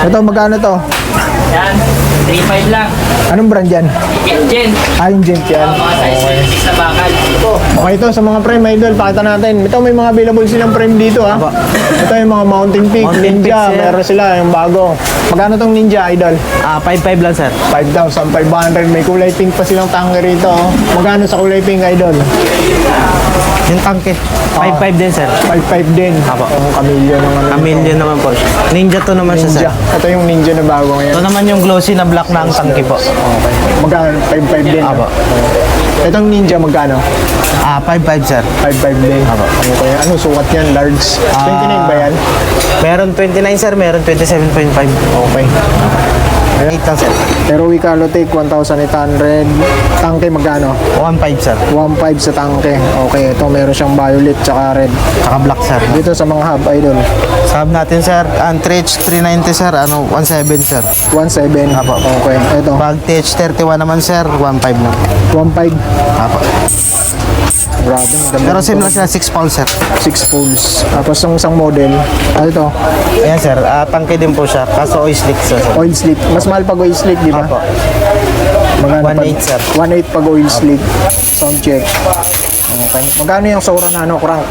Ito, magkano to? Yan, 3.5 lang. Anong brand yan? Gen. Yung Gent yan. Mga size 6 na bakal. Okay, ito sa mga frame idol, pakita natin. Ito may mga available silang frame dito ha. Ito yung mga Mountain Peak, Mountain Ninja, Peak, sir. meron sila yung bago. Magkano tong Ninja idol? 5.5 lang sir. 5,500. May kulay pink pa silang tanke rito. Magkano sa kulay pink idol? Yung tangke. 5.5 din sir. 5,500 din. Apo. Ang Camellia naman. Camillion naman po. Ninja to naman siya sir. Ninja. Ito yung Ninja na bago ngayon. Ito naman yung glossy na black na ang tangke po. Okay. Magkano? 5,500 din. Apo. Itong Ninja magkano? 5.5 sir. 5,500 din. Okay. Ano sukat yan? Large? 29 ba yan? Meron 29 sir, meron 27.5. Okay. 8 lang sir. Pero Calotech 1,800. Tangke magkano? 1.5 sir. 1,500 sa tangke. Okay. Ito meron siyang violet tsaka red. Tsaka black sir. Dito sa mga hub idol. Sab natin sir, Antrich 390 sir, 1.7 sir. 1,700. Apo. Okay. Ito. Pag TH31 naman sir, 1.5 lang. 1,500. Apo. Grabe. Ang ganda. Pero same lang sila 6 pounds sir. 6 poles. Tapos yung isang model. Ano ito? Ayan sir, tangke din po siya, kaso oil slick sir. Oil slick. Mas mahal pag oil slick, di ba? Apo. Magkano 1.8 sir. 1,800 pag oil slick. Sound check. Okay. Magkano yung Sora na ano, crank?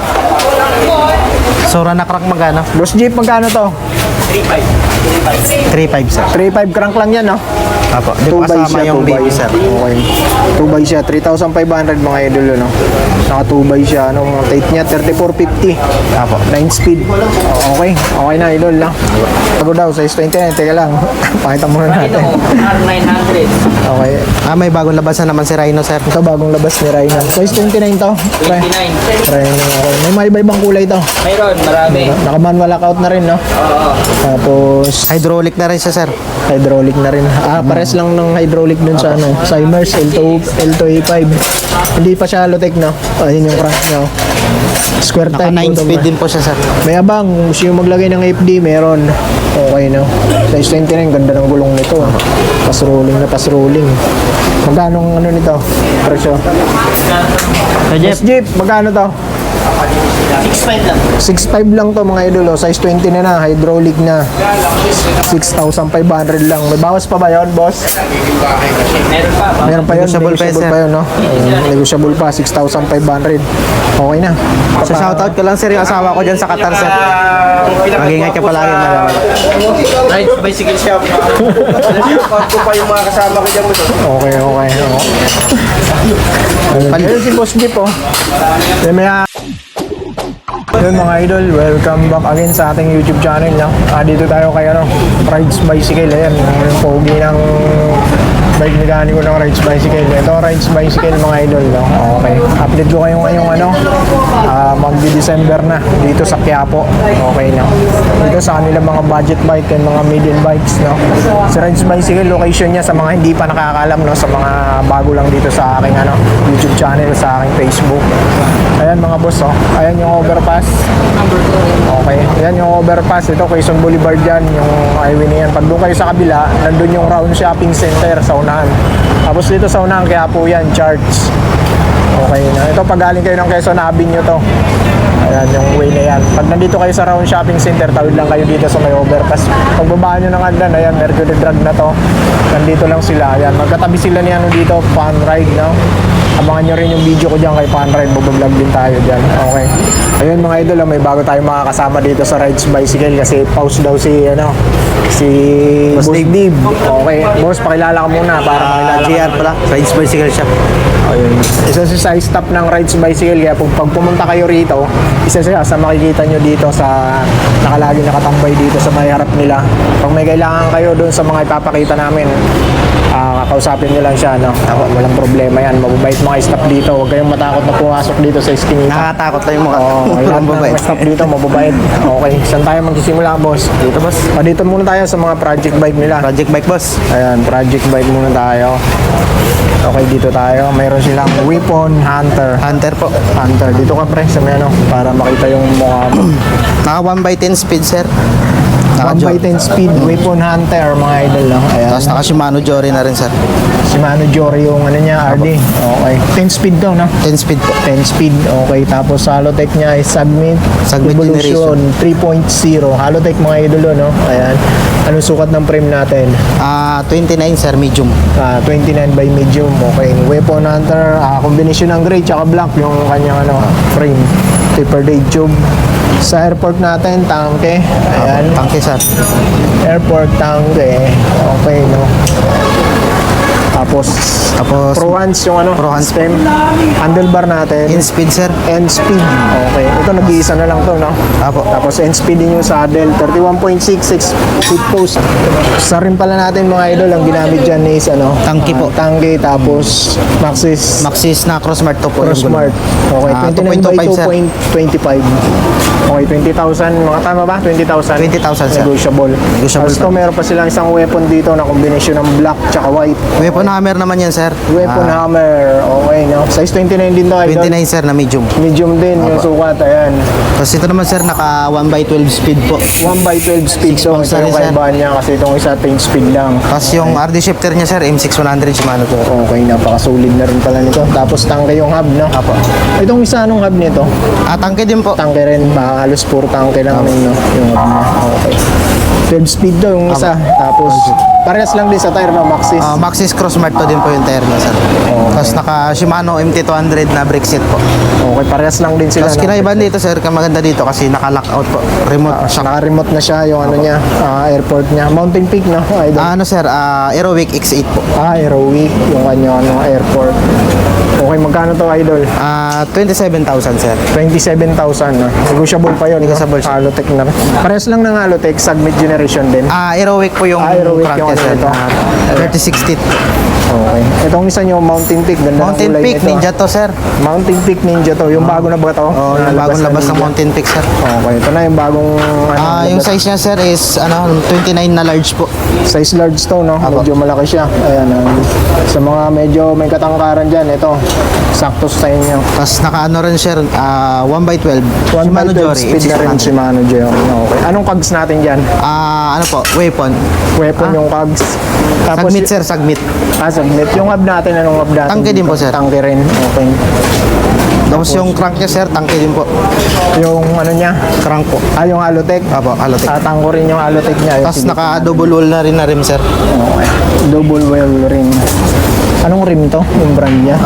Sora na crack magkano? Boss Jeep, magkano to? 3.5 sir. 3,500 crank lang yan, no? Apo. Di 2 pa by kasama siya, yung 2 by. baby sir. Okay. 2 by siya, 3,500 mga idol, no? Naka 2 by siya, ano, mga tape niya, 3450. Apo. 9 speed. Okay. Okay na, idol, no? Tago daw, size 29. Teka lang. Pakita muna Ito, natin. R900. Okay. May bagong labasan naman si Rhino sir. Ito, bagong labas ni Rhino. Size 29 to. 29. Rhino, okay. May mga iba-ibang kulay to. Mayroon, marami. Naka-manual lockout na rin, no? Oo. Tapos, Hydraulic na rin siya sir. hydraulic na rin. Pares lang ng hydraulic dun sa ano, Simers L2A5. Hindi pa siya Halotech, no? Ayun yung crank niya. Square Naka type 9 motor speed ba? din po siya sir. May abang, kung gusto yung maglagay ng FD, meron. Okay, no? Size 29, ganda ng gulong nito. Pas-rolling na pas-rolling. Magkano ang ano nito? Presyo? So Jeff, Yes, Jeep, magkano to? 6.5 lang. 6.5 lang to mga idol, oh. Size 20 na, hydraulic na. 6,500 lang. May bawas pa ba yun, boss? Meron pa. Meron pa yun, Negotiable pa, sir. yun, no? Negotiable pa, 6,500. Okay na. sa shoutout ko lang sir yung asawa ko dyan sa Qatar sir. Mag-ingat ka palagi madam. Right, bicycle shop. Ko pa yung mga kasama ko dyan mo to. Okay. Ayun si Boss Jeep, oh. May yun mga idol, welcome back again sa ating YouTube channel, no? Dito tayo kay ano, Rides Bicycle. Ayan, yung pogi ng bike mekaniko ng Rides Bicycle. Ito Rides Bicycle mga idol, no? Okay, update ko kayo ngayong ano, magdi-December na dito sa Quiapo. Okay, no? Dito sa kanila mga budget bike and mga medium bikes, no? Si Rides Bicycle, location niya sa mga hindi pa nakakalam, no? Sa mga bago lang dito sa aking ano, YouTube channel, sa aking Facebook. Ayan mga boss, oh. Ayan yung overpass. Okay. Ayan yung overpass. Ito, Quezon Boulevard yan. Yung highway na yan. Pag doon kayo sa kabila, nandun yung Round Shopping Center sa unahan. Tapos dito sa unahan, kaya po yan, Charts. Okay na. Ito, pag galing kayo ng Quezon Avenue to. Ayan, yung way na yan. Pag nandito kayo sa Round Shopping Center, tawid lang kayo dito sa may overpass. Pag babaan nyo ng Andan, ayan, Mercury Drug na to. Nandito lang sila. Ayan, magkatabi sila ni ano dito, Fun Ride, no? Abangan nyo rin yung video ko dyan kay Fun Ride. Mag-vlog din tayo dyan. Okay. Ayun mga idol, may bago tayong makakasama dito sa Rides Bicycle kasi pause daw si Boss Dave. Okay. Boss, pakilala ka muna para makilala ka. GR pala, Rides Bicycle Shop. Ayun. Isa sa stop ng Rides Bicycle, kaya pag pumunta kayo rito, isa siya sa makikita nyo dito sa nakalagi nakatambay dito sa may harap nila. Pag may kailangan kayo doon sa mga ipapakita namin, kakausapin nyo lang siya, no? Walang problema yan, mababait mga stop dito. Huwag kayong matakot na pumasok dito sa Eskinita. Nakakatakot lang yung mga Lahat ng mga stop dito, mababait. Okay, saan tayo magsisimula, boss? Dito boss. Dito muna tayo sa mga project bike nila. Project bike boss. Ayan, project bike muna tayo. Okay, dito tayo. Mayroon silang Weapon Hunter. Hunter po. Hunter. Dito ka pre, sa may ano, para para makita yung mukha mo. Naka 1x10 speed, sir. 1x10 speed, weapon hunter, mga idol. No? Ayan. Tapos naka Shimano Jory na rin, sir. Shimano Jory yung ano niya, RD. Okay. 10 speed daw, no? 10 speed po. 10 speed, okay. Tapos Halotech niya is Submit Generation. Evolution 3.0. Halotech, mga idolo, no? Ayan. Anong sukat ng frame natin? 29, sir, medium. 29 by medium, okay. Weapon Hunter, combination ng gray tsaka black yung kanyang ano, frame. Taper day tube. Sa airport natin, tangke. Ayan. Tangke, sir. Airport tangke. Okay, no? Tapos Pro Hands yung ano, Pro Hands. stem. Handlebar natin. In speed, sir. End speed. Okay. Ito nag-iisa na lang to, no? Apo. Tapos end speed din yung saddle. 31.66 feet post. Sa rin pala natin, mga idol, ang ginamit dyan is ano? Tangke po. Tangke. Tapos Maxis Maxis na Crossmart to po. yung Crossmart. gulong. Okay. 29 by 2.25, sir. 2.25. Okay. 20,000. Mga tama ba? 20,000? 20,000, sir. Negotiable. Negotiable, Tapos ito, sir. meron pa silang isang weapon dito na combination ng black tsaka white. Weapon hammer naman yan, sir. Weapon hammer. Okay, no? Size 29 din to, idol. 29, sir, na medium. Medium din yung sukat. Ayan. Tapos ito naman, sir, naka 1x12 speed po. 1x12 speed. So, Six ito yung pulse na rin, sir. kaibahan niya kasi itong isa 10 speed lang. Tapos yung RD shifter niya, sir, M6100 Shimano to. Okay, napaka-solid na rin pala nito. Tapos tangke yung hub, no? Apo. Itong isa, anong hub nito? Tangke din po. Tangke rin. Halos puro tangke lang rin, no? Yung hub niya. Okay. 12 speed daw yung isa. Tapos, parehas lang din sa tire, no? Maxis. Maxis Crossmart to din po yung tire niya, sir. Tapos naka Shimano MT200 na brake set po. Okay, parehas lang din sila. Tapos kinaiban dito, sir, maganda dito kasi naka-lockout po. Remote shock. Naka-remote na siya yung ano niya, airport niya. Mountain Peak, no? Idol. Ano, sir, Aerowick X8 po. Aerowick, yung kanyang ano, airport. Okay, magkano to, idol? 27,000, sir. 27,000, no? Negotiable pa yun. Negotiable no? siya. Halotech na. Parehas lang ng Halotech, Submit Generation din. Aerowick po yung Aerowick crank yung niya, sir. ano nito. 3060. Okay. Itong isa nyo, Mountain Peak. Ganda Mountain ng kulay Peak nito. Ninja to, sir. Mountain Peak Ninja to. Yung bago na ba to? Oh, yung bagong labas ng Ninja. Mountain Peak, sir. Okay, ito na yung bagong Yung labas. size niya, sir, is 29 na large po. Size large to, no? Apo. Medyo malaki siya. Ayan, sa mga medyo may katangkaran dyan, ito, sakto sa inyo. Tapos naka-ano rin, sir, 1x12. 1x12 speed na rin Shimano Jory. Okay. Anong cogs natin dyan? Ano po, weapon. Weapon yung cogs. Sagmit, sir, sagmit. Submit. Yung hub natin, anong hub natin? Tangke din po, sir. Tangke rin. Okay. Tapos yung crank niya, sir, tangke din po. Yung ano niya? Crank po. Yung Halotech? Apo, Halotech. Tangko rin yung Halotech niya. Tapos naka-double wall na rin na rim, sir. Okay. Double wheel rim. Anong rim to? Yung brand niya?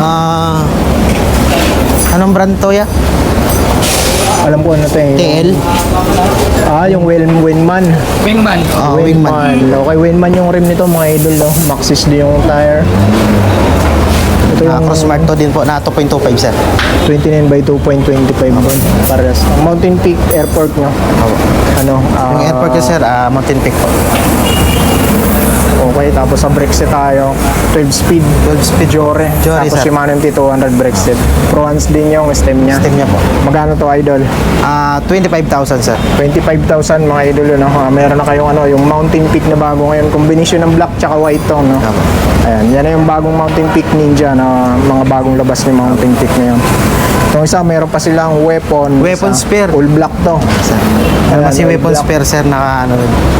Anong brand to, ya? Alam ko ano to eh. TL? Yung Winman. Wingman. Wingman. Okay, Winman yung rim nito, mga idol. No? Maxis din yung tire. Ito yung Crossmart to din po na 2.25, sir. 29 by 2.25 doon. Pares. Mountain Peak Airport, no? Ano? Yung airport niya, sir, Mountain Peak po. Okay, tapos sa brake set tayo. 12 speed. 12 speed. Jory. Jory, Tapos sir. Shimano MT200 brake set. Pro Hands din yung stem niya. Stem niya po. Magkano to, idol? 25,000, sir. 25,000, mga idol, no? Meron na kayong ano, yung Mountain Peak na bago ngayon. Combination ng black tsaka white to, no? Apo. Ayan, yan na yung bagong Mountain Peak Ninja na mga bagong labas ni Mountain Peak na yun. Itong isa, meron pa silang weapon. Weapon Isa, spare. Full black to. Ano Ayan, kasi all weapon black. spare, sir, naka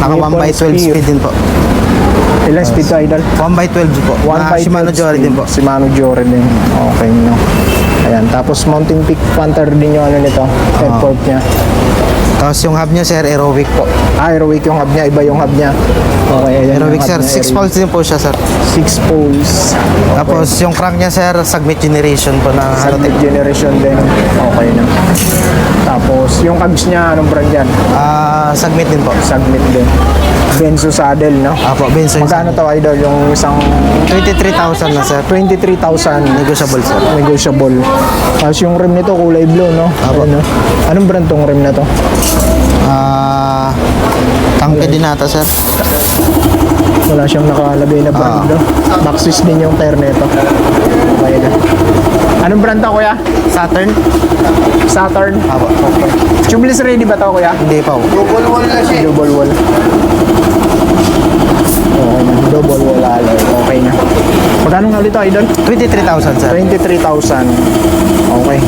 1x12 speed. speed din po. Ilang speed to, idol? 1x12 po. 1 by Shimano 12 Jory speed. din po. Shimano Jory din. Okay, no? Ayan, tapos Mountain Peak Panther din yung ano nito, airport niya. Tapos yung hub niya, sir, Aerowick po. Aerowick yung hub niya, iba yung hub niya. Okay, ayan Aerowick, yung sir, hub niya, 6 poles din po siya, sir. 6 poles. Tapos yung crank niya, sir, Submit Generation po na Submit Halotech. Generation din. Okay na. Tapos yung cogs niya, anong brand yan? Submit din po. Submit din. Benzo saddle, no? Apo, Benson. Magkano to, idol? Yung isang 23,000 na, sir. 23,000. Negotiable, sir. Negotiable. Tapos yung rim nito, kulay blue, no? Apo. Ayan, no? Anong brand tong rim na to? Tangke din nata, sir. Wala siyang nakalagay na brand, no? Maxis din yung tire nito. Okay na. Anong brand to, kuya? Saturn? Saturn? Apo. Okay. Tubeless ready ba to, kuya? Hindi pa po. Double wall na siya. Double wall. Okay na. Double wall alloy. Okay na. Magkano nga ulit to, idol? 23,000, sir. 23,000. Okay.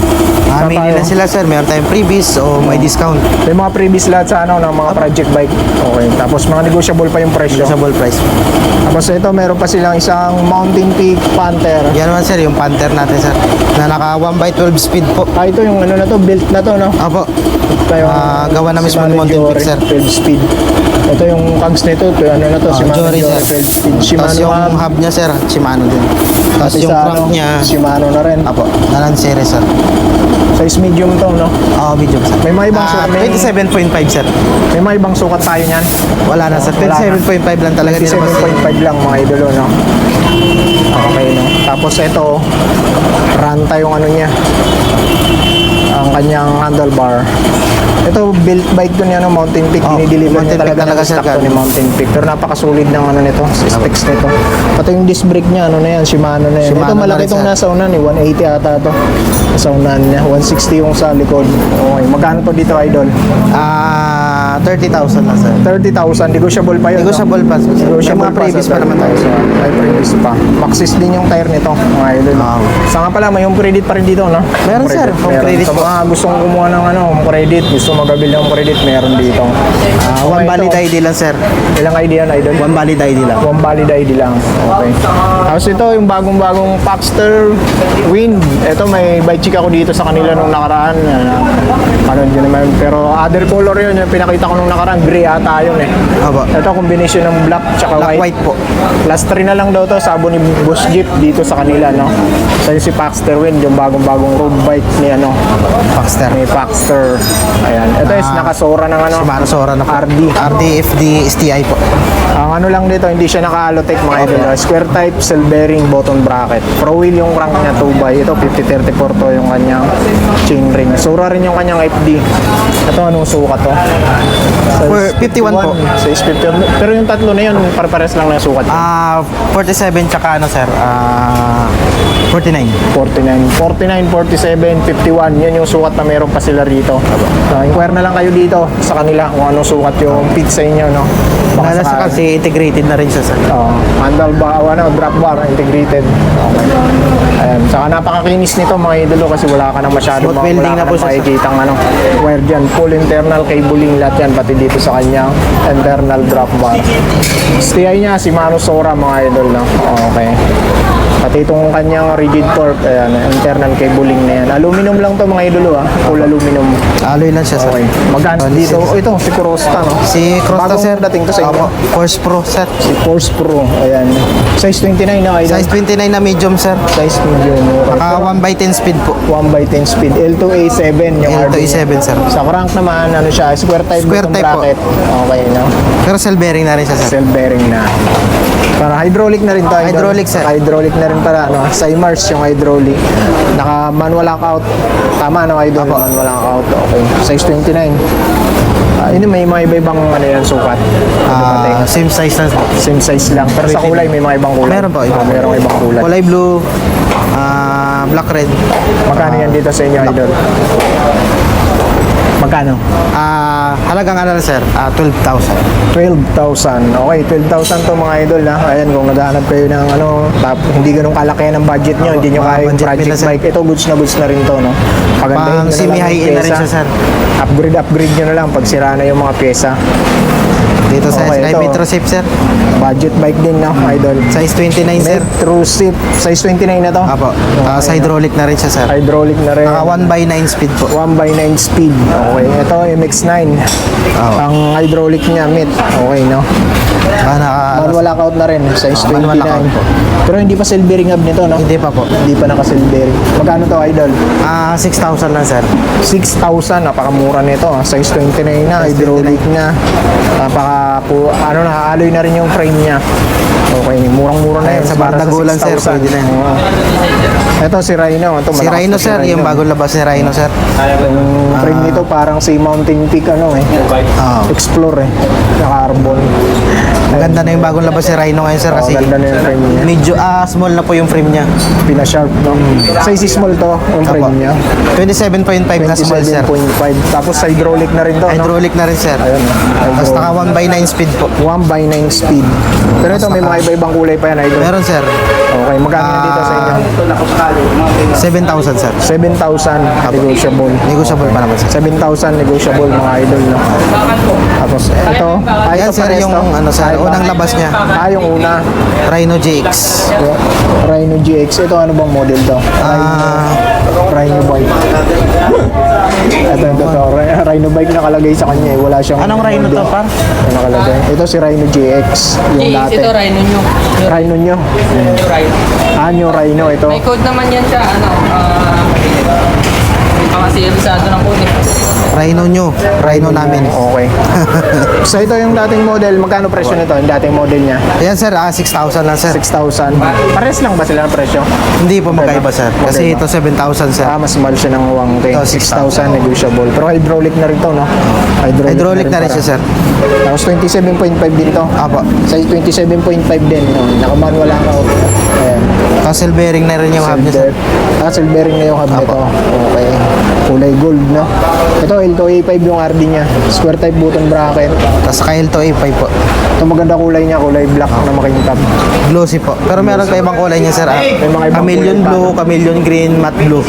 Mamili tayo? na sila sir, meron tayong freebies o may discount. May mga freebies lahat sa ano, ng mga project bike. Okay. Tapos mga negotiable pa yung presyo. Usable price. Tapos ito, meron pa silang isang Mountain Peak Panther. Yan naman sir, yung Panther natin sir. Na naka 1x12 speed po. Ah, ito yung ano na to, built na to, no? Opo. Ito yung gawa na mismo ng Mountain Peak, sir. 12 speed. Ito yung cogs nito, ito ano na to, Shimano Jory sir. 12 speed. Tapos Shimano yung hub. hub niya sir, Shimano din. Tapos yung crank niya, Shimano na rin. Apo, nalan series sir. Size medium to, no? Oo, medium sir. May mga ibang sukat, may- 27.5 sir. May mga ibang sukat tayo niyan. Wala na sir. Wala na. 27.5 lang talaga nila. 27.5 lang mga idolo, no? Okay, no? Tapos ito, Ranta yung ano niya. Ang kanyang handlebar. Ito, built bike to niya, no? Mountain Peak. Oh, Dinideliver Mountain niya Peak talaga talaga ng stock siya, to ni Mountain Peak. Pero napakasulit ng ano nito, specs nito. Pati yung disc brake niya, ano na yan, Shimano na yan. Shimano Ito, malaki na rin, itong sir. nasa unan, 180 ata to. Nasa unan niya, 160 yung sa likod. Okay, magkano to dito, idol? 30,000 na sir. 30,000, negotiable pa yun, no? Negotiable pa. May Negotiable mga previous pa naman tayo. May previous pa. Maxis din yung tire nito, mga idol. Sa nga pala, may home credit pa rin dito, no? Meron, sir. Home credit Sa po. mga gustong kumuha ng ano, home credit, gusto magabili ng home credit, meron dito. One Okay, valid ito. ID lang sir. Ilang ID yan, idol? One valid ID lang. One valid ID lang. Okay. Tapos ito, yung bagong-bagong Paxter Wind. Ito, may bike check ako dito sa kanila nung nakaraan. Ano yun naman. Pero other color yun. Yung pinakita ko nung nakaraan, gray ata yun eh. Opo. Ito, combination ng black tsaka Black white. white po. Last 3 na lang daw to, sabo ni Boss Jeep dito sa kanila, no? So yung si Paxter Wind, yung bagong-bagong road bike ni ano, Paxter. ni Paxter. Ayan. Ito is nakasora ng ano, Shimano Sora na po. RD. RD, FD, STI po. Ang ano lang dito, hindi siya naka-allotech mga idol. Square type, cell bearing, button bracket. Pro wheel yung crank niya, 2x. Ito, 5034 to yung kanyang chain ring. Sura rin yung kanyang FD. Ito, anong sukat to? Size 51 po. Size 51. Pero yung tatlo na yun, pare-pares lang ng sukat. 47 tsaka ano sir, 49. 49, 47, 51. Yan yung sukat na meron pa sila rito. Inquire na lang kayo dito sa kanila kung anong sukat yung fit sa inyo, no? Nasa sakali. kasi integrated na rin siya sir. Handlebar, drop bar, integrated. Okay. Ayan. Saka napakakinis nito mga idolo kasi wala ka na masyado Smooth welding na po siya, sir. makikitang ano, wire dyan. Full internal cabling lahat yan, pati dito sa kanyang internal drop bar. STI niya, Shimano Sora mga idol. No? Okay. Pati itong kanyang rigid torque, ayan, internal cabling na yan. Aluminum lang to mga idolo full aluminum. Alloy lang siya sir. Okay. Magkano dito? Oh, ito, si Crosta, no? Si Crosta Bagong sir. dating to sa inyo. Opo. Force Pro sir. Si Force Pro, ayan. Size 29 na idol. Size 29 na medium sir. Size medium. Naka 1x10 speed po. 1x10 speed. L2A7 yung L2A7 RD. sir. Sa crank naman, ano siya, square type Square button type po. bracket. Okay, no? Pero cell bearing na rin siya sir. Cell bearing na. Para hydraulic na rin to. idol. Hydraulic, sir. Hydraulic na rin pala, no? Sa Imars yung hydraulic. Naka manual lockout. Tama, no, idol? Apo. Manual lockout. Okay. Size 29. Ini may mga iba-ibang ano yan, sukat. Same size na po. Same size lang. Pero sa kulay, may mga ibang kulay. Meron po, iba. Merong ibang kulay. Kulay blue, black red. Magkano yan dito sa inyo, idol? Magkano? Halagang ano lang sir, 12,000. 12,000. Okay, 12,000 to mga idol na. Ayan, kung naghahanap kayo ng ano, hindi ganun kalaki ng budget nyo, hindi nyo Mga kaya yung budget project nila, sir. bike. Ito, goods na rin to, no? Pagandahin nyo Pang na lang semi-high-end yung na rin pyesa. siya, sir. Upgrade nyo na lang pag sira na yung mga pyesa. Dito sa Okay, Sky ito. Metro Safe sir. Budget bike din na, idol. Size 29 sir. Metro Sip, size 29 na to. Apo. Hydraulic na rin siya sir. Hydraulic na rin. Naka 1x9 speed po. 1x9 speed. Okay, ito MX-9. Oo. Ang hydraulic niya, mid. Okay, no? Naka, Manual lockout na rin, size manual 29. lockout po. Pero hindi pa cell bearing hub nito, no? Hindi pa po. Hindi pa naka-cell bearing. Magkano to, idol? 6,000 lang sir. 6,000, napakamura nito. Size 29 na, Size hydraulic na. Ano na, alloy na rin yung frame niya. Okay, murang-mura na Ayan, yun. sa para Bardagulan, sir, 6,000. pwede na yun. Oo. Ito si Rhino. Ito, Si malakas Rhino to si sir, yung bagong labas ni Rhino sir. Yung frame nito parang si Mountain Peak ano eh. Oo. Explore eh. Na carbon. Ayan, Maganda na yung bagong labas si Rhino ngayon sir kasi Ganda na yung frame niya. medyo small na po yung frame niya. Pina-sharp, no? Size small to, yung frame Apo. niya. 27.5 na small sir. 27.5. Tapos hydraulic na rin to, no? Hydraulic na rin sir. Ayun, Tapos naka 1/9 speed po. 1/9 speed. Pero ito, may mga iba-ibang kulay pa yan, idol. Meron sir. Okay, magkano yan dito sa inyo? 7,000 sir. 7,000 negotiable. Negotiable pa naman sir. 7,000 negotiable mga idol, no? Tapos ito, Yan sir pares yung to. ano sir, unang labas niya. Yung una. Rhino GX. Rhino GX. Ito ano bang model to? Rhino bike. Ito. Rhino bike nakalagay sa kanya eh. Wala siyang Anong Rhino to, model. par? Nakalagay. Ito si Rhino GX. Yung GX dati. ito, Rhino nyo. Rhino nyo. Rhino. New Rhino ito. May code naman yan siya, may pangasilisado ng code eh. Rhino nyo. Rhino namin. Okay. So ito yung dating model. Magkano presyo nito? Yung dating model niya? Yan sir, 6,000 lang sir. 6,000. Pares lang ba sila ng presyo? Hindi po magkaiba sir. Kasi ito 7,000 sir. Mas mahal siya ng Wangte. Ito, 6,000 negotiable. Pero hydraulic na rin to, no? Hydraulic na rin para. siya sir. Tapos 27.5 din to. Apo. Size 27.5 din, no? Naka-manual ang auto. Ayan. Castle bearing na rin yung hub niya sir. Castle bearing na yung hub nito. Okay. Kulay gold, no? Ito, L2A5 yung RD niya. Square type button bracket. Tapos kay L2 A5 po. Ito maganda kulay niya. Kulay black na makintab. Glossy po. Pero meron pa ibang kulay niya sir. May mga ibang Chameleon kulay pa, blue, no? chameleon green, matte blue.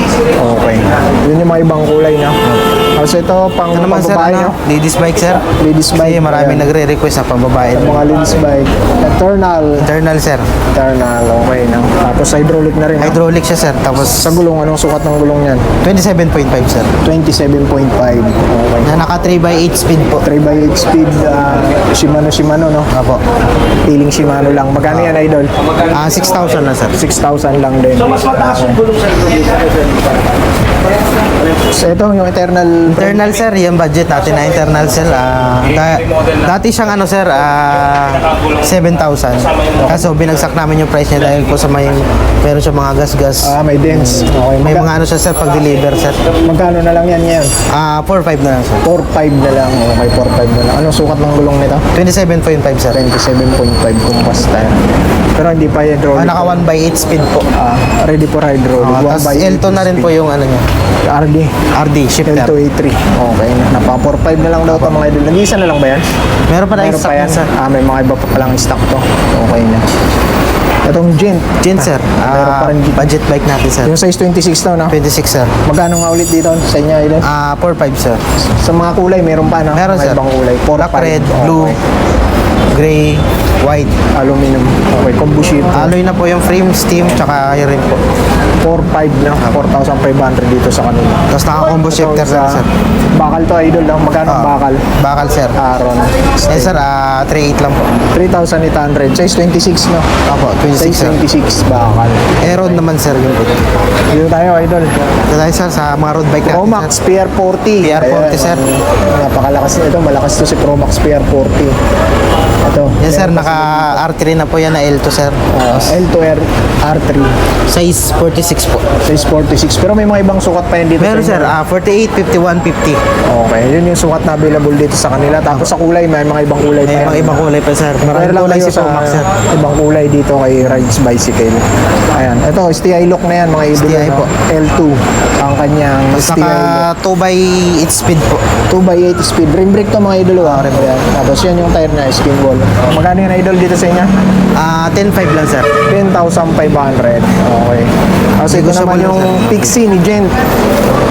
Okay. Yun yung mga ibang kulay, no? Tapos ito, pang Ano naman sir, babae, ano? no? Ladies bike sir. Ladies bike. Kasi maraming Ayan. nagre-request sa pambabae. Mga ladies bike. Eternal. Internal sir. Eternal. Okay, no? Tapos hydraulic na rin, no? Hydraulic siya sir. Tapos Sa gulong, anong sukat ng gulong yan? 27.5 sir. 27.5. Okay. Na naka 3/8 speed po. 3x8 speed, Shimano, no? Apo. Piling Shimano lang. Magkano yan, idol? 6,000 lang sir. 6,000 lang din. So ito yung eternal. Internal sir, yung budget natin na internal sir. Dati siyang ano sir, 7,000. Kaso binagsak namin yung price niya dahil po sa meron siya mga gas-gas. May dents. Okay. May mga ano siya sir pag-deliver sir. Magkano na lang yan ngayon? 4,500 na lang sir. 4.5 na lang. Okay, 4.5 na lang. Anong sukat ng gulong nito? 27.5 sir. 27.5 kung basta. Pero hindi pa hydraulic. Naka 1/8 speed po. Ready for hydraulic. Tapos L2 na rin po yung ano niya. RD. RD, shifter. L2A3. Okay na. Napa 4.5 na lang daw ito mga idol. Nag-iisa na lang ba yan? Meron pa na Meron stock pa yan? yan sir. May mga iba pa palang stock to. Okay na. Itong Gent. Gen sir, Meron pa rin dito. budget bike natin sir. Yung size 26 to, no? 26 sir. Magkano nga ulit dito sa inyo, idol? 4,500 sir. Sa mga kulay, meron pa, no? Meron, Mga sir. ibang kulay. 4, Black, red, blue, gray, white. Aluminum. Okay, combo sheet. Alloy na po yung frame, steam, tsaka yung rim po. 4.5 na. 4,500 dito sa kanila. Tapos naka-combo shifter Sa na sir. bakal to, idol. No? Magkano ang bakal? Bakal sir. Aron. Yan sir, 3,800 lang po. 3,800. Size 26, no? Apo, 26 Size sir. 26 bakal. Aeron naman sir yung po. Dito tayo, idol. Ito tayo sir sa mga road bike natin Promax sir. PR40. PR40, Ayan, sir. Napakalakas nito. Malakas to si Promax PR40. Ito. Yan sir, Meron pa naka R3 na po yan na L2 sir. L2R R3. Size 46 po. Size 46. Pero may mga ibang sukat pa yan dito. Meron sa sir, inyo. 48, 51, 50. Okay, yun yung sukat na available dito sa kanila. Tapos sa kulay, may mga ibang kulay pa May yan. mga ibang kulay pa sir. Meron Maraming lang kulay kayo si Promax sir. ibang kulay dito kay Rides Bicycle. Ayan. Ito, STI lock na yan mga idol. STI no? po. L2. Ang kanyang Tapos STI naka lock. 2/8 speed po. 2x8 speed. Rim brake to mga idol. Ayan. Tapos yan yung tire na skin wall. Magkano yung idol dito sa inyo? 10,500 lang sir. 10,500. Okay. Kasi ito Gusto naman mo yung lang, Pixie ni Gent.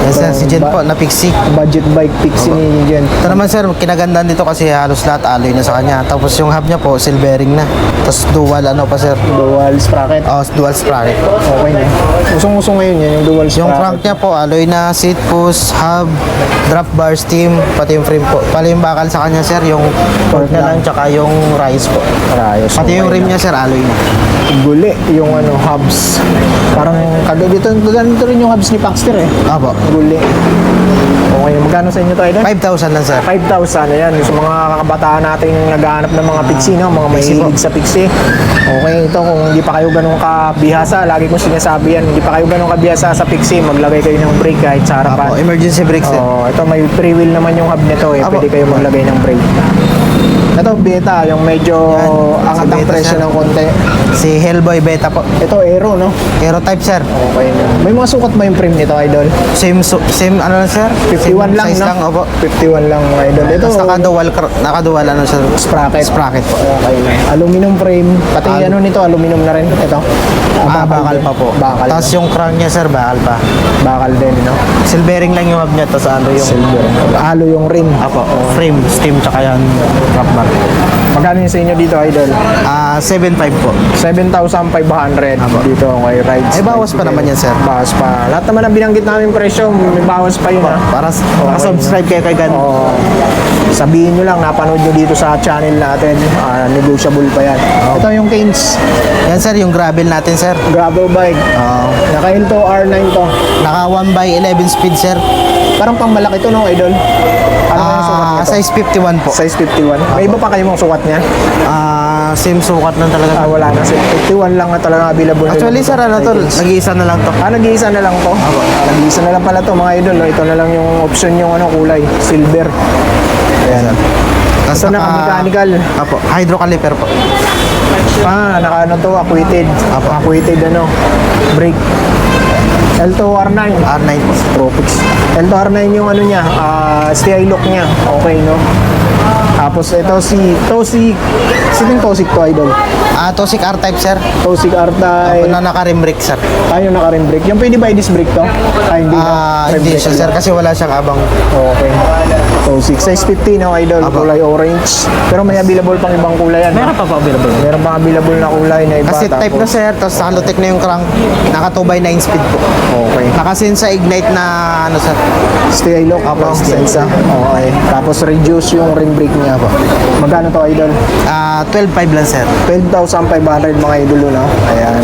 Yes sir, si Jen po na Pixie. Budget bike Pixie ni Gent. Ito naman sir, kinagandaan dito kasi halos lahat alloy na sa kanya. Tapos yung hub niya po, silvering na. Tapos dual ano pa sir. Dual sprocket. Dual sprocket. Okay na. Usong-usong ngayon yan, yung dual sprocket. Yung crank niya po, alloy na, seat push, hub, drop bar, steam, pati yung frame po. Pali yung bakal sa kanya sir, yung fork na lang, tsaka yung rise po. Ayos. Pati yung Okay rim na. niya sir, alloy na. Guli, yung hubs. Parang dito rin yung hubs ni Paxter eh. Apo. Guli. Okay, magkano sa inyo to, Idol? 5,000 lang sir. 5,000, ayan. Yung sa mga kabataan nating naghahanap ng mga Pixie, no? Mga Pixie po. mahilig sa Pixie. Okay, ito kung hindi pa kayo ganun kabihasa, lagi kong sinasabi yan, hindi pa kayo ganun kabihasa sa Pixie, maglagay kayo ng brake kahit sa Apo, harapan. emergency brake sir. Ito may free wheel naman yung hub nito eh. Apo. Pwede kayo maglagay ng brake. Ito, beta, yung medyo Yan, angat si ang beta, presyo sir. ng konti. Si Hellboy Beta po. Ito, Aero, no? Aero type, sir. Okay na. May mga sukat ba yung frame nito, idol? Same ano lang, sir? 51 Same lang, size no? lang, opo. 51 lang, mga idol. Ito, Tapos naka-dual ano siya? Sprocket. Sprocket po. Okay na. Aluminum frame. Pati ano nito, aluminum na rin. Ito. Bakal din. pa po. Bakal. Tapos yung crown niya, sir, bakal pa. Bakal din, no? Silvering lang yung hub niya, tapos ano yung... Silver. Halo yung rim. Apo, frame, steam, tsaka yung rock bar. Magkano yung sa inyo dito, idol? 7.5 po. 7,500 dito kay Rides. Ay, bawas pa naman yan, sir. Bawas pa. Lahat naman ang binanggit namin presyo, may bawas pa yun, ha? Para subscribe kayo kay God. Oo. Sabihin nyo lang, napanood nyo dito sa channel natin. Negotiable pa yan. Ito yung Canes. Yan, sir, yung gravel natin, sir. Gravel bike. Naka-L to R9 to. Naka 1/11 speed, sir. Parang pang malaki to, no, idol? Ano ba yung sukat nito? Size 51 po. Size 51. May iba pa kayo mong sukat niya? Same sukat lang talaga. Wala na. 51 lang na talaga available. Actually, sir, ano to? Canes. Nag-iisa na lang to. Nag-iisa na lang to. Nag-iisa na lang pala to, mga idol. No? Ito na lang yung option yung kulay. Silver. Ayan. Tapos Ito naka-mechanical. Apo, hydro caliper po. Naka to, acquitted. Acquitted brake. L2 R9. R9 po. Tropics. L2 R9 yung niya, STI lock niya. Okay, no? Tapos ito si Tosik. Sino yung Tosik to, idol? Tosik R-type, sir. Tosik R-Type. Na naka-rim brake, sir. Tayo naka-rim brake. Yung pwede ba i-disc brake to? Hindi na. Rim Hindi brake siya, sir, lang. kasi wala siyang abang. Okay. Tosik. Size 50 na, idol. Apo. Kulay orange. Pero may available pang ibang kulay yan. Meron pa po available. Meron pang available na kulay na iba. Kasi type na, sir, tapos halotech na yung crank. Naka 2x9 speed po. Okay. Naka-sense sa ignite na, ano, sir. STI lock. Apo, Sensa. Okay. Tapos reduce yung rim brake niya. Magkano to, idol? 12.5 lang, sir. 12,500 mga idol, no? Ayan.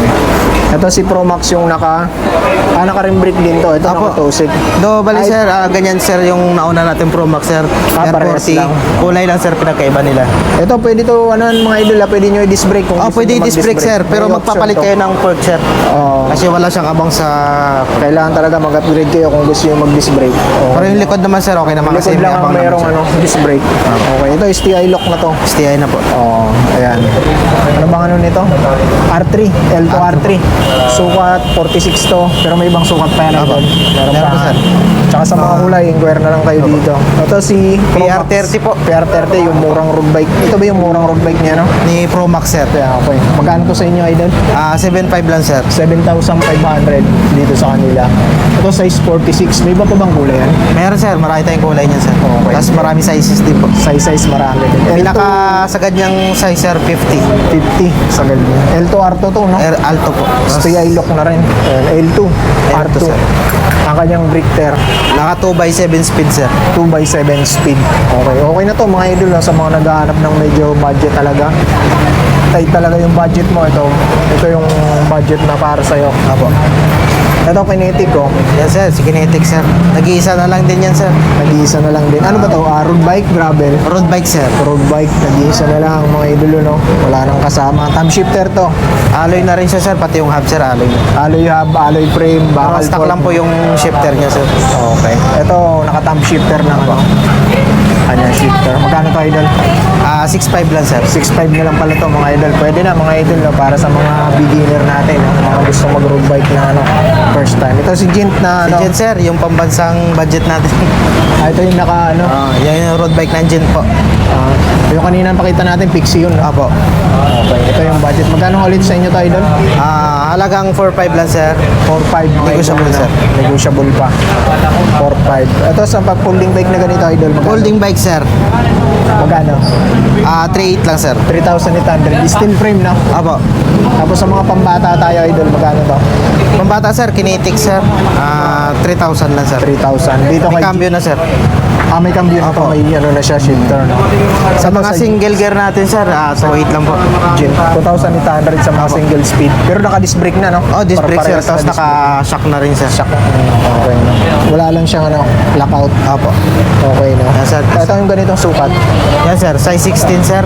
Ito si Pro Max yung naka-rim brake din to. Ito Apo. naka-Tosik. Bali, Ay, sir, ganyan, sir, yung nauna natin Pro Max, sir. Parehas R40. lang. Kulay lang, sir, pinagkaiba nila. Ito pwede to, mga idol, pwede nyo i-disc brake kung gusto Pwede nyo disc brake, sir, pero May magpapalit option to. kayo ng fork, sir. Oo. Kasi wala siyang abang sa... Kailangan talaga mag-upgrade kayo kung gusto nyo mag-disc brake. Pero yung likod naman, sir, okay naman kasi Likod may lang ang abang naman, mayroong sir. disc brake. Okay, ito STI lock na to. STI na po. Oo, ayan. Ano bang nito? R3, L2 R3. Sukat 46 to, pero may ibang sukat pa yan. Apo. Meron Meron pa. pa, sir. Tsaka sa mga kulay, inquire na lang kayo dito. Ito si PR30 po. PR30, yung murang road bike. Ito ba yung murang road bike niya, no? Ni Pro Max, sir. Kaya okay. Magkano to sa inyo, idol? 7.5 lang, sir. 7,500 dito sa kanila. Ito size 46. May iba pa bang kulay yan? Meron, sir. Marami tayong kulay niyan, sir. Okay. Tapos marami sizes din po. Size marami din. Pinakasagad niyang size, sir, 50. 50 sa ganyan. L2 R2 to, no? Alto po. STI lock na rin. Ayan, L2 R2. sir. Ang kanyang Brickter. Naka 2x7 speed, sir. 2x7 speed. Okay. Okay na to mga idol, sa mga naghahanap ng medyo budget talaga. Tight talaga yung budget mo. Ito yung budget na para sa'yo. Apo. Ito kinetic ko. Yan, sir. Si Kinetic, sir. Nag-iisa na lang din yan, sir. Nag-iisa na lang din. Ano ba to? Road bike, gravel. Road bike, sir. Road bike, nag-iisa na lang mga idolo, no? Wala nang kasama. Thumb shifter to. Alloy na rin siya, sir. Pati yung hub, sir. Alloy na. Alloy hub, alloy frame, Pero bakal stock fork. lang po yung shifter niya, sir. Okay. Ito, naka-thumb shifter na kanyang shifter. Magkano to, idol? 6.5 lang, sir. 6.5 na lang pala to mga idol. Pwede na mga idol, no? Para sa mga beginner natin, no? Mga gusto mag-road bike na first time. Ito si Gint na Gen, sir. Yung pambansang budget natin. ito yung naka Yan yung road bike ng Gen po. yung kanina pakita natin, Pixie yun, no? Apo. Okay, ito yung budget. Magkano ulit sa inyo to, idol? Halagang 4.5 lang, sir. 4.5 mga Negotiable, idol, no? sir. Negotiable pa. 4.5. Ito sa pag-folding bike na ganito, idol. Magkano? Folding bike, sir. Magkano? 3.8 lang, sir. 3,800. Steel frame, no? Apo. Tapos sa mga pambata tayo, idol, magkano to? Pambata, sir. Kinetic, sir. 3,000 lang, sir. 3,000. Dito May kay cambio na, sir. may cambio na to. Opo. May na siya, shifter, no? Sa mga single gear natin, sir, 2.8 lang po. Gin, 2,800 sa mga single speed. Pero naka-disc brake na, no? Oh, disc brake, sir. Parehas Tapos na disc naka-shock na rin, sir. brake. Okay, no? Wala lang siyang lockout. Apo. Okay, no? Yan, sir. Ito yung ganitong sukat. Yan, sir. Size 16, sir.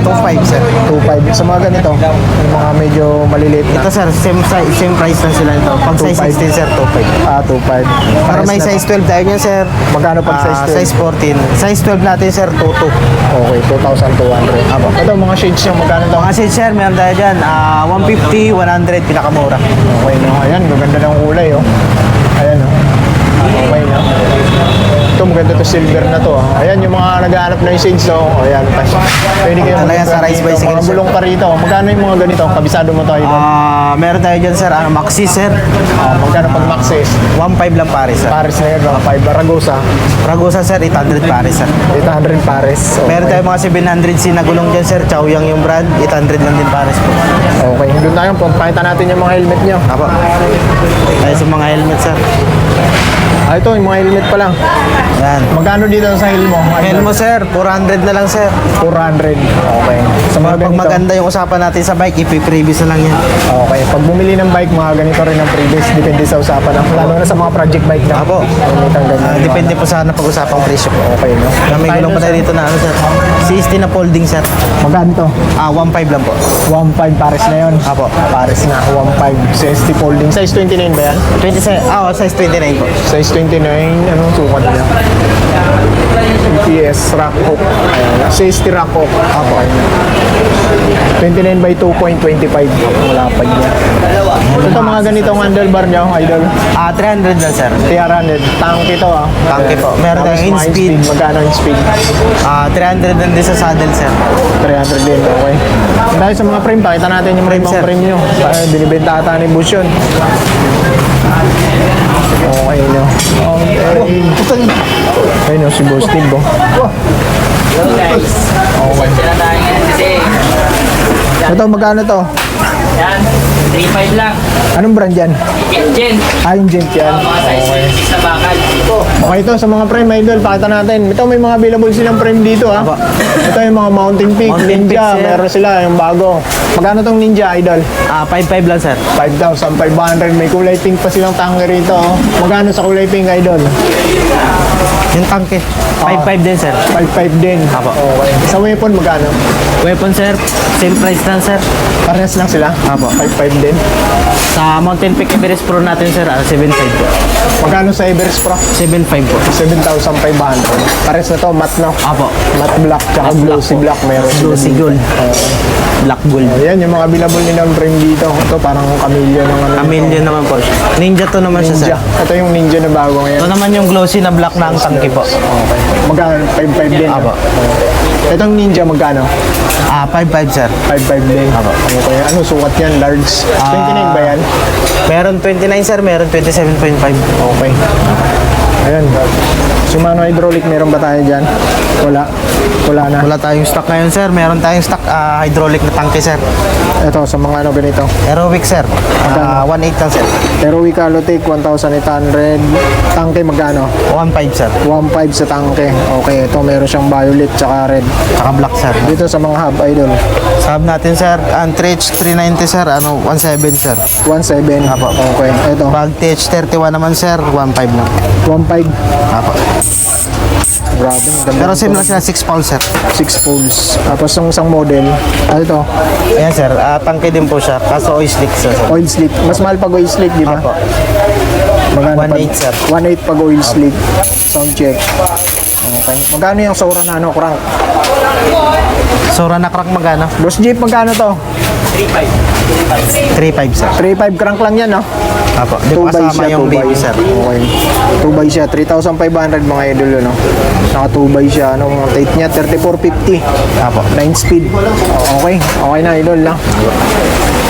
2.5, sir. 2.5. Sa mga ganito, yung mga medyo maliliit na. Ito, sir. Same price lang sila ito. Pag size 2.5. 16, sir, 2.5. 2.5. Para may size 12 tayo niya, sir. Magkano pag size size 14. Size 12 natin, sir, 22. Okay, 2,200. Apo. Ito, mga shades niya, magkano to? Mga shades, sir, meron tayo dyan. 150, 100, pinakamura. Okay, no? Ayan, maganda ng kulay, oh. Ayan, oh. Okay, no? Ito, maganda to, silver na to, ah. Ayan, yung mga naghahanap na yung shades, oh. Ayan, pwede kayo Talaga sa mag-try Rice dito. Bicycle, Mga sir. bulong pa rito. Magkano yung mga ganito? Kabisado mo tayo. Meron tayo dyan, sir, Maxi, sir. Magkano pag Maxis? 1.5 lang pares, sir. Pares na yun, mga 5 Ragosa. Ragusa, sir, 800 pares, sir. 800 pares. Okay. Meron tayo mga 700C na gulong dyan, sir. Chaoyang yung brand. 800 lang din pares po. Okay, doon tayo. Pakita natin yung mga helmet nyo. Apo. Tayo sa mga helmet, sir. Ito, yung mga helmet pa lang. Yan. Magkano dito sa helmo? Helmo, sir. 400 na lang, sir. 400. Okay. Sa mga Pag ganito. maganda yung usapan natin sa bike, ipi-previous na lang yan. Okay. Pag bumili ng bike, mga ganito rin ang previous. Depende sa usapan. Lalo na sa mga project bike na. Apo. Pagmitang ganyan. Depende po sa napag-usapang presyo po. Okay, no? May gulong pa tayo dito na ano, sir. 60 na folding, sir. Magkano to? 1.5 lang po. 1.5 pares na yun. Apo. Pares na. 1.5. ST folding. Size 29 ba yan? 27, size 29 po. Size 29. Anong sukat niya? EPS rack hook. Ayan. 60 rack hook. Apo. 29 by 2.25. Wala pa niya. Ito mga ganitong handlebar niya, idol. 300 lang, sir. 300. Tank ito, ah. Tangke po. Meron Tapos tayong mga in-speed. Magkano in-speed? 300 lang din sa saddle, sir. 300 din, okay. Dahil sa mga frame, pakita natin yung Frame, mga sir. frame nyo. Binibenta ata ni Bush yun. Okay, no. Okay. Ayun, no, si Boss Steve, oh. Hello guys. Sila tayo ngayon kasi. Ito, magkano to? Yan. 3.5 lang. Anong brand yan? Gen. Yung Gent yan. Mga size 6 na bakal. Okay, ito sa mga frame, idol, pakita natin. Ito, may mga available silang frame dito, ha. Ito yung mga Mountain Peak, Mountain Ninja, Peak, sir. meron sila, yung bago. Magkano tong Ninja, idol? 5.5 lang, sir. 5,500. May kulay pink pa silang tanke rito, oh. Magkano sa kulay pink, idol? Yung tangke. 5.5 din, sir. 5,500 din. Apo. Okay. Sa weapon, magkano? Weapon, sir. Same price lang, sir. Parehas lang sila? Apo. 5,500 din. Sa Mountain Peak Everest Pro natin, sir, 7.5 po. Magkano sa Everest Pro? 7.5 po. 7,500. Parehas na to, matte, no? Apo. Matte black, tsaka Matte black glossy po. black meron. sila Glossy dito. gold. Black gold. Ayan, yung mga available nilang frame dito. Ito, parang Camillo ng ano. Camillion naman po siya. Ninja to naman siya, sir. Ninja. Ito yung Ninja na bago ngayon. Ito naman yung glossy na black na ang tangke po. Okay. Magkano? 5,500 din. Apo. Itong Ninja, magkano? 5.5, sir. 5,500 din. Okay. Ano sukat yan? Large? 29 ba yan? Meron 29, sir. Meron 27.5. Okay. Ayan. Shimano hydraulic, meron ba tayo dyan? Wala. Wala na. Wala tayong stock ngayon, sir. Meron tayong stock hydraulic na tangke, sir. Ito, sa mga ano ganito. Aerowick, sir. 1.8 lang, sir. Pero Wicalotech, 1,800. Tangke, magkano? 1.5, sir. 1,500 sa tangke. Okay, ito meron siyang violet tsaka red. Tsaka black, sir. Dito sa mga hub, idol. Sab natin, sir. Ang TH 390, sir. 1.7, sir. 1,700. Apo. Okay, ito. Pag TH 31 naman, sir, 1.5 lang. 1,500. Apo. Grabe, ang ganda. Pero same lang sila, 6 pounds, sir. 6 poles. Tapos yung isang model, ano ito? Ayan, sir. Tangke din po siya. Kaso oil slick, sir. Oil slick. Mas mahal pag oil slick, di ba? Apo. Magkano 1.8, sir. 1,800 pag oil slick. Sound check. Okay. Magkano yung Sora na ano, crank? Sora na crack magana? Boss Jeep, magkano to? 3.5, sir. 3,500 crank lang yan, no? Apo. Di po kasama yung baby, sir. Okay. 2 by siya. 3,500 mga idol, no? Naka 2 by siya. Ano, mga tight niya, 3450. Apo. 9 speed. Okay. Okay na, idol, no?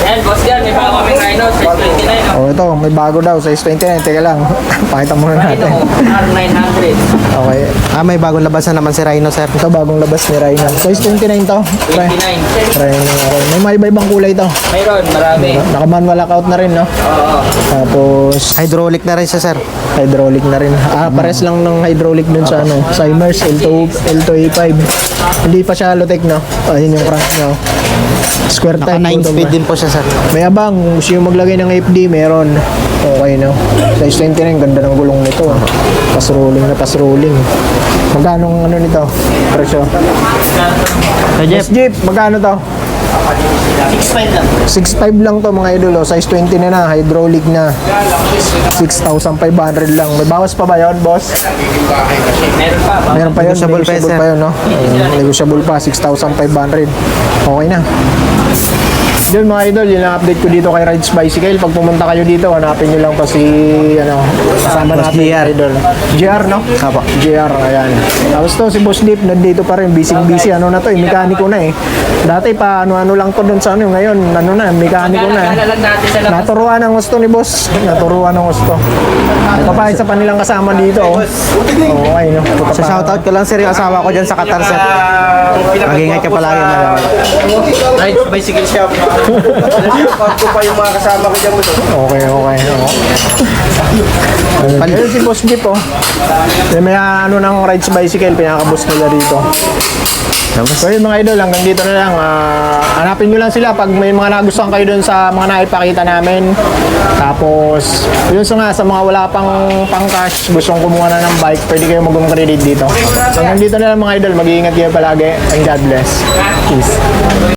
Yan, boss yan. May bago kaming Rhino. Size 29. Oh, ito, may bago daw. Size 29. Teka lang. Pakita muna Rhino. natin. R900. Okay. May bagong labasan naman si Rhino, sir. Ito, bagong labas ni Rhino. Size 29 to. 29. Rhino, okay. May mga iba-ibang kulay to. Mayroon, marami. Naka-manual lockout na rin, no? Oo. Tapos, Hydraulic na rin siya, sir. hydraulic na rin. Pares lang ng hydraulic dun sa ano, Simers L2A5. Hindi pa siya Lotec, no? Ayun yung crank niya. Square Naka type. 9 speed din po siya, sir. May abang, gusto yung maglagay ng FD, meron. Okay, no? Size 29, ganda ng gulong nito. Pas-rolling na pas-rolling. Magkano ang ano nito? Presyo. So, Jeff, Jeep, magkano to? 6.5 lang. 6.5 lang to mga idol. Oh. Size 20 na, hydraulic na. 6,500 lang. May bawas pa ba yun, boss? Meron pa ba? Meron pa yun. Negotiable pa yun, sir. pa yun, no? Negotiable pa, 6,500. Okay na. Yun mga idol, yun ang update ko dito kay Rides Bicycle. Pag pumunta kayo dito, hanapin nyo lang to si, kasama Boss natin, JR. idol. JR, no? Apo. JR, ayan. Tapos to, si Boss Deep, nandito pa rin, busy. Ano na to, mekaniko na eh. Dati pa, ano lang to doon sa ano, ngayon, mekaniko na eh. lang natin sa labas. Naturuan ng gusto ni Boss. Naturuan ng gusto. Papayag sa panilang kasama dito, oh. Okay, no? Sa shoutout ko lang sir yung asawa ko dyan sa Qatar sir. Mag-ingat ka palagi madam. Rides Bicycle Shop. Account ko pa yung mga kasama ko dyan. Okay. Ayun si Boss Jeep, oh. May ano ng Rides Bicycle, pinaka-boss nila dito. So yun mga idol, hanggang dito na lang. Hanapin nyo lang sila pag may mga nagustuhan kayo dun sa mga naipakita namin. Tapos, yun sa mga wala pang cash, gustong kumuha na ng bike, pwede kayo mag-credit dito. Hanggang dito na lang mga idol, mag-iingat kayo palagi and God bless. Peace.